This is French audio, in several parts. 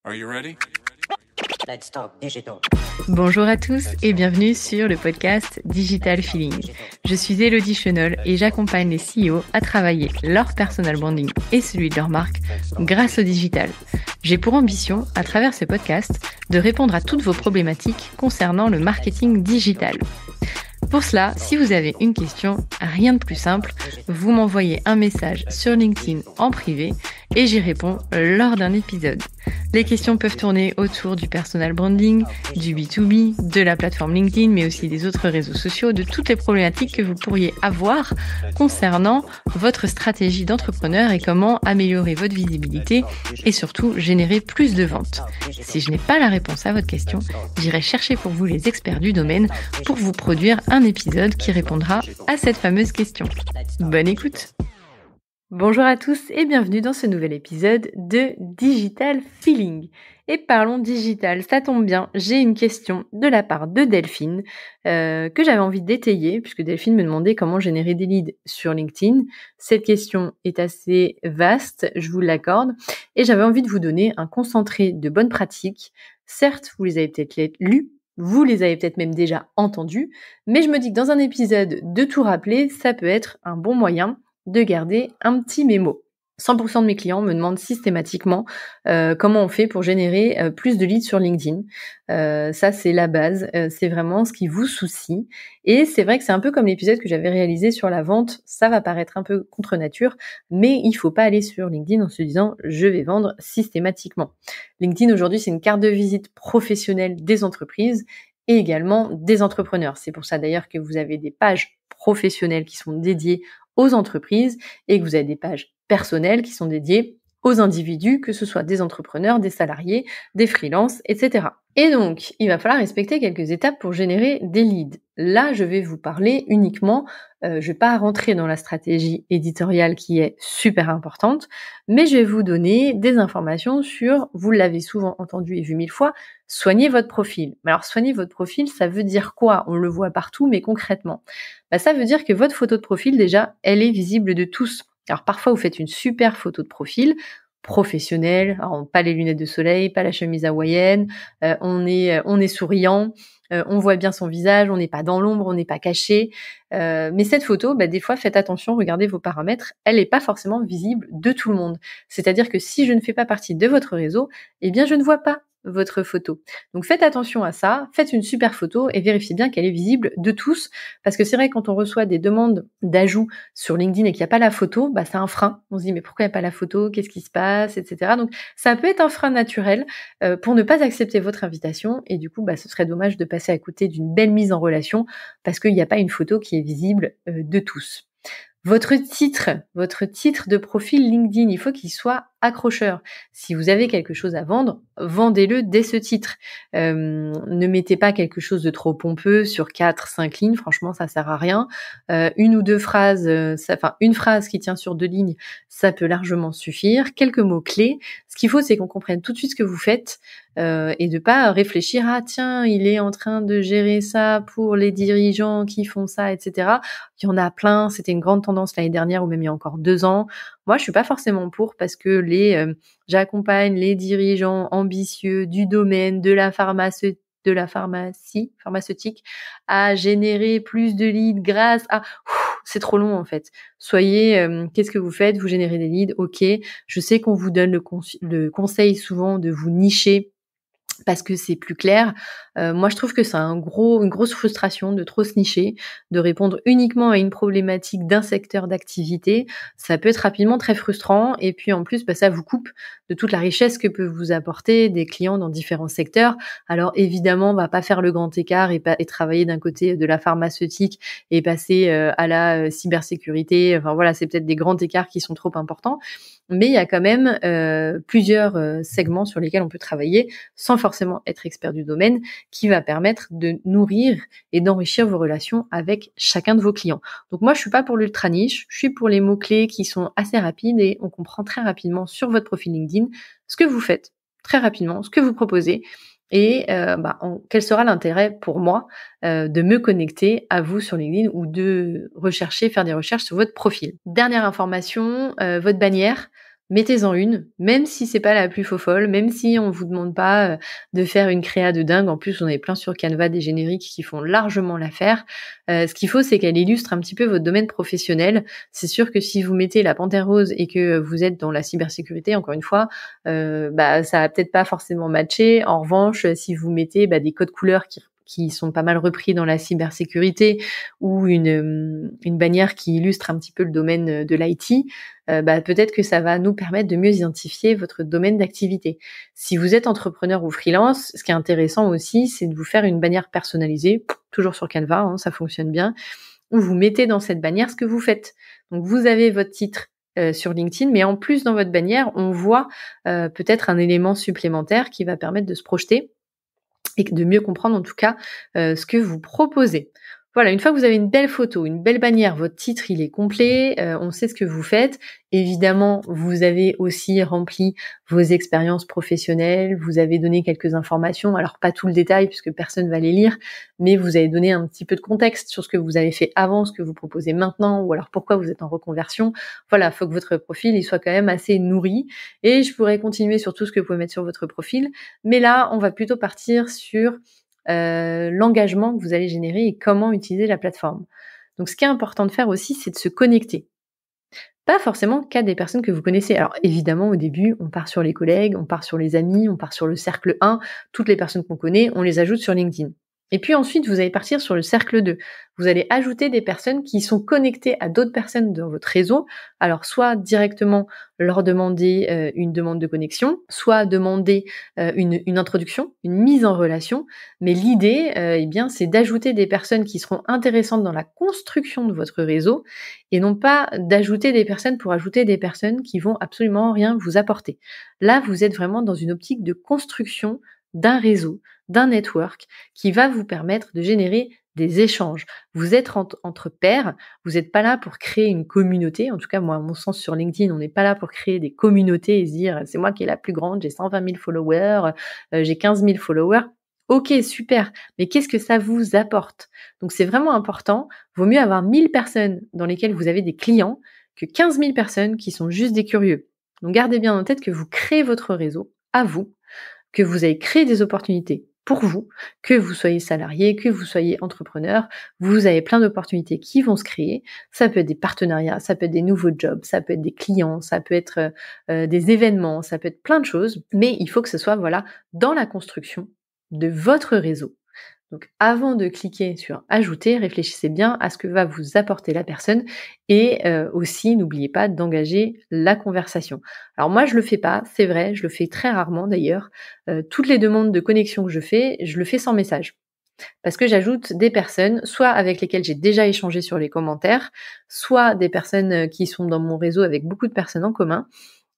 Are you ready? Let's talk digital. Bonjour à tous et bienvenue sur le podcast Digital Feeling. Je suis Elodie Chenol et j'accompagne les CEO à travailler leur personal branding et celui de leur marque grâce au digital. J'ai pour ambition, à travers ce podcast, de répondre à toutes vos problématiques concernant le marketing digital. Pour cela, si vous avez une question, rien de plus simple, vous m'envoyez un message sur LinkedIn en privé et j'y réponds lors d'un épisode. Les questions peuvent tourner autour du personal branding, du B2B, de la plateforme LinkedIn, mais aussi des autres réseaux sociaux, de toutes les problématiques que vous pourriez avoir concernant votre stratégie d'entrepreneur et comment améliorer votre visibilité et surtout générer plus de ventes. Si je n'ai pas la réponse à votre question, j'irai chercher pour vous les experts du domaine pour vous produire un épisode qui répondra à cette fameuse question. Bonne écoute! Bonjour à tous et bienvenue dans ce nouvel épisode de Digital Feeling. Et parlons digital, ça tombe bien, j'ai une question de la part de Delphine que j'avais envie d'étayer puisque Delphine me demandait comment générer des leads sur LinkedIn. Cette question est assez vaste, je vous l'accorde, et j'avais envie de vous donner un concentré de bonnes pratiques. Certes, vous les avez peut-être lues, vous les avez peut-être même déjà entendus, mais je me dis que dans un épisode de tout rappeler, ça peut être un bon moyen de garder un petit mémo. 100% de mes clients me demandent systématiquement comment on fait pour générer plus de leads sur LinkedIn. Ça, c'est la base. C'est vraiment ce qui vous soucie. Et c'est vrai que c'est un peu comme l'épisode que j'avais réalisé sur la vente. Ça va paraître un peu contre nature, mais il faut pas aller sur LinkedIn en se disant « je vais vendre systématiquement ». LinkedIn, aujourd'hui, c'est une carte de visite professionnelle des entreprises et également des entrepreneurs. C'est pour ça d'ailleurs que vous avez des pages professionnelles qui sont dédiées aux entreprises et que vous avez des pages personnelles qui sont dédiées aux individus, que ce soit des entrepreneurs, des salariés, des freelances, etc. Et donc, il va falloir respecter quelques étapes pour générer des leads. Là, je vais vous parler uniquement, je vais pas rentrer dans la stratégie éditoriale qui est super importante, mais je vais vous donner des informations sur, vous l'avez souvent entendu et vu 1000 fois, soignez votre profil. Alors, soigner votre profil, ça veut dire quoi? On le voit partout, mais concrètement, ça veut dire que votre photo de profil, déjà, elle est visible de tous. Alors parfois, vous faites une super photo de profil professionnelle, alors, pas les lunettes de soleil, pas la chemise hawaïenne, on est souriant, on voit bien son visage, on n'est pas dans l'ombre, on n'est pas caché. Mais cette photo, des fois, faites attention, regardez vos paramètres, elle n'est pas forcément visible de tout le monde. C'est-à-dire que si je ne fais pas partie de votre réseau, eh bien, je ne vois pas votre photo. Donc faites attention à ça, faites une super photo et vérifiez bien qu'elle est visible de tous, parce que c'est vrai quand on reçoit des demandes d'ajout sur LinkedIn et qu'il n'y a pas la photo, c'est un frein. On se dit mais pourquoi il n'y a pas la photo, qu'est-ce qui se passe, etc. Donc ça peut être un frein naturel pour ne pas accepter votre invitation et du coup ce serait dommage de passer à côté d'une belle mise en relation parce qu'il n'y a pas une photo qui est visible de tous. Votre titre de profil LinkedIn, il faut qu'il soit accrocheur. Si vous avez quelque chose à vendre, vendez-le dès ce titre. Ne mettez pas quelque chose de trop pompeux sur 4-5 lignes, franchement ça sert à rien. Une ou deux phrases, une phrase qui tient sur 2 lignes, ça peut largement suffire. Quelques mots clés. Ce qu'il faut, c'est qu'on comprenne tout de suite ce que vous faites et de pas réfléchir « Ah tiens, il est en train de gérer ça pour les dirigeants qui font ça, etc. » Il y en a plein, c'était une grande tendance l'année dernière ou même il y a encore 2 ans. Moi, je suis pas forcément pour parce que j'accompagne les dirigeants ambitieux du domaine de la pharmacie pharmaceutique à générer plus de leads grâce à... c'est trop long en fait. Soyez, qu'est-ce que vous faites? Vous générez des leads, ok. Je sais qu'on vous donne le conseil souvent de vous nicher parce que c'est plus clair. Moi, je trouve que c'est une grosse frustration de trop se nicher, de répondre uniquement à une problématique d'un secteur d'activité. Ça peut être rapidement très frustrant et puis en plus, ça vous coupe de toute la richesse que peut vous apporter des clients dans différents secteurs. Alors évidemment, on va pas faire le grand écart et travailler d'un côté de la pharmaceutique et passer à la cybersécurité. Enfin voilà, c'est peut-être des grands écarts qui sont trop importants. Mais il y a quand même plusieurs segments sur lesquels on peut travailler sans forcément être expert du domaine, qui va permettre de nourrir et d'enrichir vos relations avec chacun de vos clients. Donc moi, je suis pas pour l'ultra niche, je suis pour les mots-clés qui sont assez rapides et on comprend très rapidement sur votre profil LinkedIn ce que vous faites, très rapidement, ce que vous proposez et quel sera l'intérêt pour moi de me connecter à vous sur LinkedIn ou de faire des recherches sur votre profil. Dernière information, votre bannière. mettez-en une, même si c'est pas la plus fofolle, même si on vous demande pas de faire une créa de dingue. En plus, on est plein sur Canva des génériques qui font largement l'affaire. Ce qu'il faut, c'est qu'elle illustre un petit peu votre domaine professionnel. C'est sûr que si vous mettez la panthère rose et que vous êtes dans la cybersécurité, encore une fois, ça va peut-être pas forcément matcher. En revanche, si vous mettez des codes couleurs qui sont pas mal repris dans la cybersécurité ou une bannière qui illustre un petit peu le domaine de l'IT, peut-être que ça va nous permettre de mieux identifier votre domaine d'activité. Si vous êtes entrepreneur ou freelance, ce qui est intéressant aussi, c'est de vous faire une bannière personnalisée, toujours sur Canva, ça fonctionne bien, où vous mettez dans cette bannière ce que vous faites. Donc vous avez votre titre sur LinkedIn, mais en plus dans votre bannière, on voit peut-être un élément supplémentaire qui va permettre de se projeter et de mieux comprendre en tout cas ce que vous proposez. Voilà, une fois que vous avez une belle photo, une belle bannière, votre titre il est complet, on sait ce que vous faites. Évidemment, vous avez aussi rempli vos expériences professionnelles, vous avez donné quelques informations, alors pas tout le détail puisque personne va les lire, mais vous avez donné un petit peu de contexte sur ce que vous avez fait avant, ce que vous proposez maintenant, ou alors pourquoi vous êtes en reconversion. Voilà, faut que votre profil il soit quand même assez nourri, et je pourrais continuer sur tout ce que vous pouvez mettre sur votre profil, mais là, on va plutôt partir sur l'engagement que vous allez générer et comment utiliser la plateforme. Donc, ce qui est important de faire aussi, c'est de se connecter. Pas forcément qu'à des personnes que vous connaissez. Alors, évidemment, au début, on part sur les collègues, on part sur les amis, on part sur le cercle 1. Toutes les personnes qu'on connaît, on les ajoute sur LinkedIn. Et puis ensuite, vous allez partir sur le cercle 2. Vous allez ajouter des personnes qui sont connectées à d'autres personnes dans votre réseau. Alors, soit directement leur demander une demande de connexion, soit demander une introduction, une mise en relation. Mais l'idée, c'est d'ajouter des personnes qui seront intéressantes dans la construction de votre réseau et non pas d'ajouter des personnes pour ajouter des personnes qui vont absolument rien vous apporter. Là, vous êtes vraiment dans une optique de construction d'un réseau, d'un network qui va vous permettre de générer des échanges. Vous êtes entre pairs, vous n'êtes pas là pour créer une communauté. En tout cas, moi, à mon sens, sur LinkedIn, on n'est pas là pour créer des communautés et se dire c'est moi qui est la plus grande, j'ai 120 000 followers, j'ai 15 000 followers. Ok, super, mais qu'est-ce que ça vous apporte? Donc c'est vraiment important, vaut mieux avoir 1000 personnes dans lesquelles vous avez des clients que 15 000 personnes qui sont juste des curieux. Donc gardez bien en tête que vous créez votre réseau à vous, que vous avez créé des opportunités pour vous, que vous soyez salarié, que vous soyez entrepreneur, vous avez plein d'opportunités qui vont se créer. Ça peut être des partenariats, ça peut être des nouveaux jobs, ça peut être des clients, ça peut être des événements, ça peut être plein de choses, mais il faut que ce soit dans la construction de votre réseau. Donc avant de cliquer sur ajouter, réfléchissez bien à ce que va vous apporter la personne et aussi n'oubliez pas d'engager la conversation. Alors moi je le fais pas, c'est vrai, je le fais très rarement d'ailleurs. Toutes les demandes de connexion que je le fais sans message. Parce que j'ajoute des personnes, soit avec lesquelles j'ai déjà échangé sur les commentaires, soit des personnes qui sont dans mon réseau avec beaucoup de personnes en commun.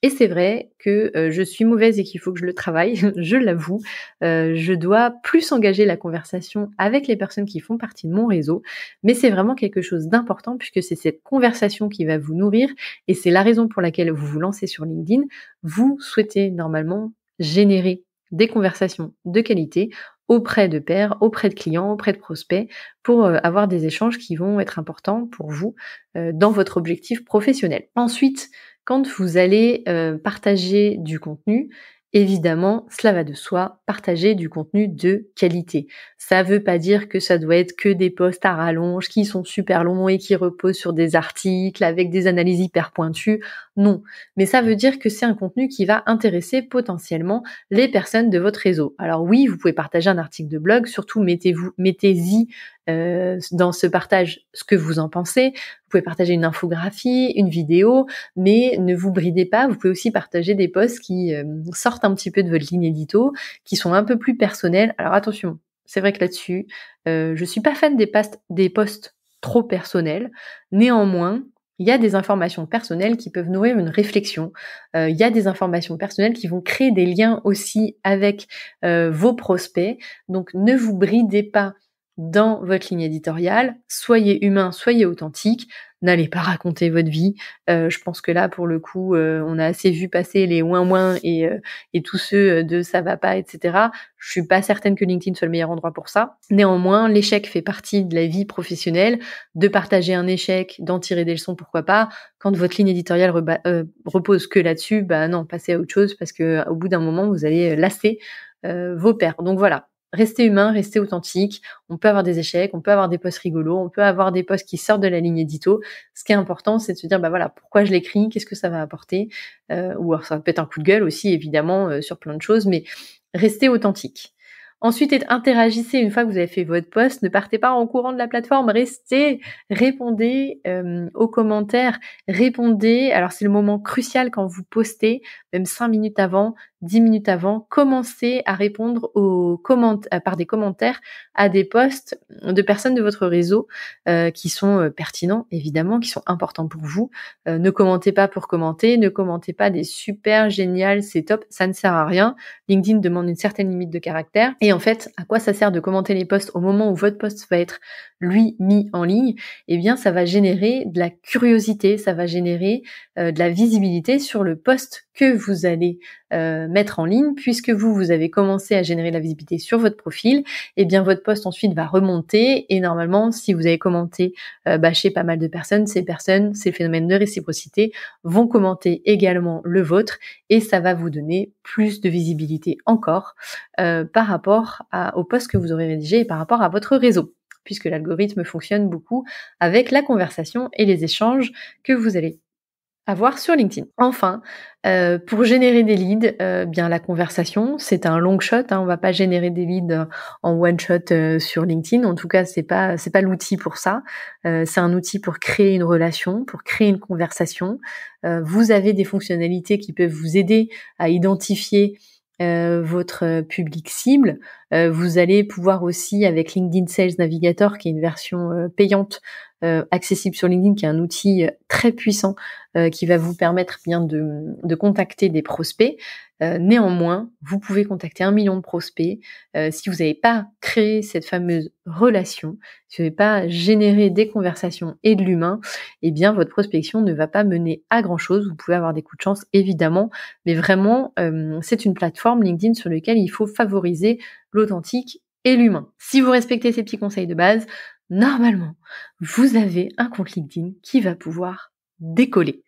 Et c'est vrai que je suis mauvaise et qu'il faut que je le travaille, je l'avoue. Je dois plus engager la conversation avec les personnes qui font partie de mon réseau, mais c'est vraiment quelque chose d'important puisque c'est cette conversation qui va vous nourrir et c'est la raison pour laquelle vous vous lancez sur LinkedIn. Vous souhaitez normalement générer des conversations de qualité auprès de pairs, auprès de clients, auprès de prospects, pour avoir des échanges qui vont être importants pour vous dans votre objectif professionnel. Ensuite, quand vous allez partager du contenu, évidemment, cela va de soi, partager du contenu de qualité. Ça veut pas dire que ça doit être que des posts à rallonge qui sont super longs et qui reposent sur des articles avec des analyses hyper pointues. Non. Mais ça veut dire que c'est un contenu qui va intéresser potentiellement les personnes de votre réseau. Alors oui, vous pouvez partager un article de blog, surtout mettez-y dans ce partage ce que vous en pensez. Vous pouvez partager une infographie, une vidéo, mais ne vous bridez pas. Vous pouvez aussi partager des posts qui sortent un petit peu de votre ligne édito, qui sont un peu plus personnels. Alors attention, c'est vrai que là-dessus, je suis pas fan des posts trop personnels. Néanmoins, il y a des informations personnelles qui peuvent nourrir une réflexion. Il y a des informations personnelles qui vont créer des liens aussi avec vos prospects. Donc ne vous bridez pas dans votre ligne éditoriale. Soyez humain, soyez authentique. N'allez pas raconter votre vie. Je pense que là, pour le coup, on a assez vu passer les ouin-ouin et tous ceux de ça va pas, etc. Je suis pas certaine que LinkedIn soit le meilleur endroit pour ça. Néanmoins, l'échec fait partie de la vie professionnelle. De partager un échec, d'en tirer des leçons, pourquoi pas. Quand votre ligne éditoriale repose que là-dessus, non, passez à autre chose parce que au bout d'un moment, vous allez lasser vos pairs. Donc voilà. Restez humain, restez authentique. On peut avoir des échecs, on peut avoir des posts rigolos, on peut avoir des posts qui sortent de la ligne édito. Ce qui est important, c'est de se dire, voilà, pourquoi je l'écris, qu'est-ce que ça va apporter, ou alors ça peut être un coup de gueule aussi, évidemment, sur plein de choses, mais restez authentique. Ensuite, interagissez une fois que vous avez fait votre post. Ne partez pas en courant de la plateforme. Restez, répondez aux commentaires, répondez. Alors, c'est le moment crucial quand vous postez, même 5 minutes avant, 10 minutes avant. Commencez à répondre par des commentaires à des posts de personnes de votre réseau qui sont pertinents, évidemment, qui sont importants pour vous. Ne commentez pas pour commenter. Ne commentez pas des super génial, c'est top. Ça ne sert à rien. LinkedIn demande une certaine limite de caractère. Et en fait, à quoi ça sert de commenter les posts au moment où votre post va être, lui, mis en ligne? Eh bien, ça va générer de la curiosité, ça va générer de la visibilité sur le post que vous allez mettre en ligne, puisque vous avez commencé à générer de la visibilité sur votre profil. Eh bien, votre post ensuite va remonter et normalement, si vous avez commenté chez pas mal de personnes, c'est le phénomène de réciprocité, vont commenter également le vôtre et ça va vous donner plus de visibilité encore par rapport au post que vous aurez rédigé et par rapport à votre réseau, puisque l'algorithme fonctionne beaucoup avec la conversation et les échanges que vous allez avoir sur LinkedIn. Enfin, pour générer des leads, la conversation, c'est un long shot. On va pas générer des leads en one shot sur LinkedIn. En tout cas, c'est pas l'outil pour ça. C'est un outil pour créer une relation, pour créer une conversation. Vous avez des fonctionnalités qui peuvent vous aider à identifier votre public cible. Vous allez pouvoir aussi, avec LinkedIn Sales Navigator, qui est une version payante accessible sur LinkedIn, qui est un outil très puissant qui va vous permettre bien de contacter des prospects. Néanmoins, vous pouvez contacter 1 million de prospects. Si vous n'avez pas créé cette fameuse relation, si vous n'avez pas généré des conversations et de l'humain, eh bien votre prospection ne va pas mener à grand chose. Vous pouvez avoir des coups de chance évidemment, mais vraiment c'est une plateforme LinkedIn sur laquelle il faut favoriser l'authentique et l'humain. Si vous respectez ces petits conseils de base, normalement, vous avez un compte LinkedIn qui va pouvoir décoller.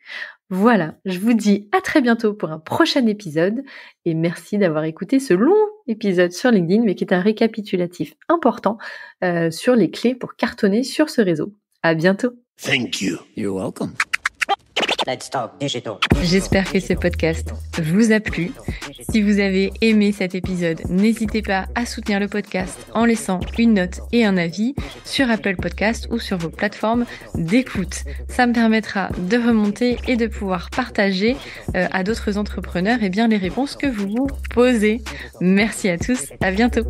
Voilà, je vous dis à très bientôt pour un prochain épisode et merci d'avoir écouté ce long épisode sur LinkedIn, mais qui est un récapitulatif important sur les clés pour cartonner sur ce réseau. À bientôt. Thank you. You're welcome. Let's talk digital. J'espère que ce podcast vous a plu. Si vous avez aimé cet épisode, n'hésitez pas à soutenir le podcast en laissant une note et un avis sur Apple Podcast ou sur vos plateformes d'écoute. Ça me permettra de remonter et de pouvoir partager à d'autres entrepreneurs les réponses que vous vous posez. Merci à tous, à bientôt.